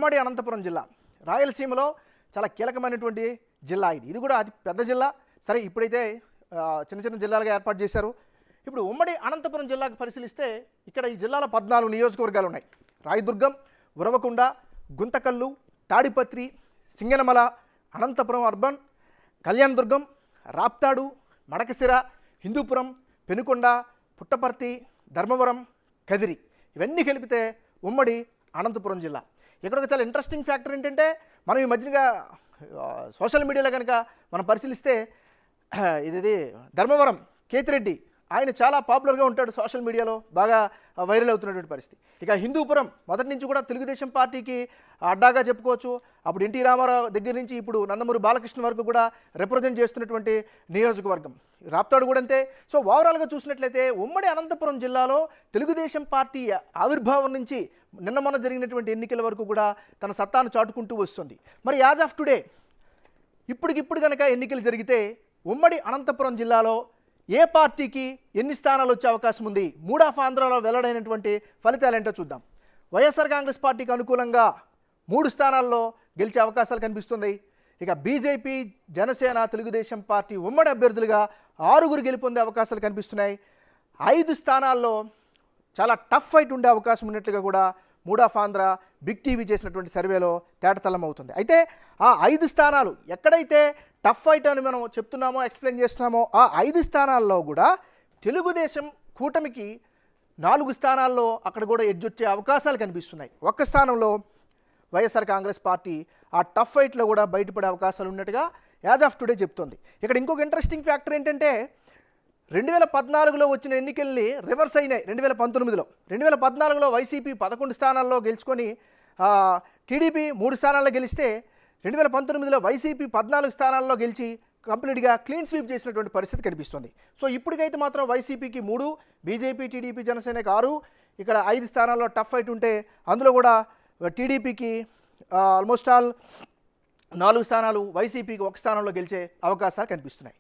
ఉమ్మడి అనంతపురం జిల్లా రాయలసీమలో చాలా కీలకమైనటువంటి జిల్లా ఇది కూడా అతి పెద్ద జిల్లా. సరే ఇప్పుడైతే చిన్న చిన్న జిల్లాలుగా ఏర్పాటు చేశారు. ఇప్పుడు ఉమ్మడి అనంతపురం జిల్లాకు పరిశీలిస్తే ఇక్కడ ఈ జిల్లాలో 14 నియోజకవర్గాలు ఉన్నాయి. రాయదుర్గం, ఉరవకొండ, గుంతకల్లు, తాడిపత్రి, సింగనమల, అనంతపురం అర్బన్, కళ్యాణదుర్గం, రాప్తాడు, మడకసిర, హిందూపురం, పెనుకొండ, పుట్టపర్తి, ధర్మవరం, కదిరి ఇవన్నీ కలిపితే ఉమ్మడి అనంతపురం జిల్లా. ఇక్కడ ఒక చాలా ఇంట్రెస్టింగ్ ఫ్యాక్టర్ ఏంటంటే మనం ఈ మధ్యగా సోషల్ మీడియాలో కనుక మనం పరిశీలిస్తే ఇది ధర్మవరం కేతిరెడ్డి ఆయన చాలా పాపులర్గా ఉంటాడు, సోషల్ మీడియాలో బాగా వైరల్ అవుతున్నటువంటి పరిస్థితి. ఇక హిందూపురం మొదటి నుంచి కూడా తెలుగుదేశం పార్టీకి అడ్డాగా చెప్పుకోవచ్చు. అప్పుడు ఎన్టీ రామారావు దగ్గర నుంచి ఇప్పుడు నందమూరి బాలకృష్ణ వరకు కూడా రిప్రజెంట్ చేస్తున్నటువంటి నియోజకవర్గం. రాప్తాడు కూడా అంతే. సో ఓవరాల్గా చూసినట్లయితే ఉమ్మడి అనంతపురం జిల్లాలో తెలుగుదేశం పార్టీ ఆవిర్భావం నుంచి నిన్న మొన్న జరిగినటువంటి ఎన్నికల వరకు కూడా తన సత్తాను చాటుకుంటూ వస్తుంది. మరి యాజ్ ఆఫ్ టుడే ఇప్పటికిప్పుడు కనుక ఎన్నికలు జరిగితే ఉమ్మడి అనంతపురం జిల్లాలో ఏ పార్టీకి ఎన్ని స్థానాలు వచ్చే అవకాశం ఉంది? మూడ్ ఆఫ్ ఆంధ్రాలో వెల్లడైనటువంటి ఫలితాలు ఏంటో చూద్దాం. వైఎస్ఆర్ కాంగ్రెస్ పార్టీకి అనుకూలంగా 3 స్థానాల్లో గెలిచే అవకాశాలు కనిపిస్తున్నాయి. ఇక బీజేపీ, జనసేన, తెలుగుదేశం పార్టీ ఉమ్మడి అభ్యర్థులుగా 6 గెలుపొందే అవకాశాలు కనిపిస్తున్నాయి. 5 స్థానాల్లో చాలా టఫ్ ఫైట్ ఉండే అవకాశం ఉన్నట్లుగా కూడా mood of Andhra big TV చేసినటువంటి సర్వేలో తేటతెల్లం అవుతుంది. అయితే ఆ 5 స్థానాలు ఎక్కడైతే టఫ్ ఫైట్ అని మనం చెప్తున్నామో, ఎక్స్ప్లెయిన్ చేస్తున్నామో ఆ 5 స్థానాల్లో కూడా తెలుగుదేశం కూటమికి 4 స్థానాల్లో అక్కడ కూడా ఎడ్జొచ్చే అవకాశాలు కనిపిస్తున్నాయి. ఒక్క స్థానంలో వైఎస్ఆర్ కాంగ్రెస్ పార్టీ ఆ టఫ్ ఫైట్లో కూడా బయటపడే అవకాశాలు ఉన్నట్టుగా యాజ్ ఆఫ్ టుడే చెప్తోంది. ఇక్కడ ఇంకొక ఇంట్రెస్టింగ్ ఫ్యాక్టర్ ఏంటంటే 2014లో వచ్చిన ఎన్నికల్ని రివర్స్ అయినాయి 2019లో. 2014లో వైసీపీ 11 స్థానాల్లో గెలుచుకొని టీడీపీ 3 స్థానాల్లో గెలిస్తే 2019లో వైసీపీ 14 స్థానాల్లో గెలిచి కంప్లీట్గా క్లీన్ స్వీప్ చేసినటువంటి పరిస్థితి కనిపిస్తుంది. సో ఇప్పటికైతే మాత్రం వైసీపీకి 3, బీజేపీ, టీడీపీ, జనసేనకి 6, ఇక్కడ 5 స్థానాల్లో టఫ్ ఫైట్ ఉంటే అందులో కూడా టీడీపీకి ఆల్మోస్ట్ ఆల్ 4 స్థానాలు, వైసీపీకి 1 స్థానంలో గెలిచే అవకాశాలు కనిపిస్తున్నాయి.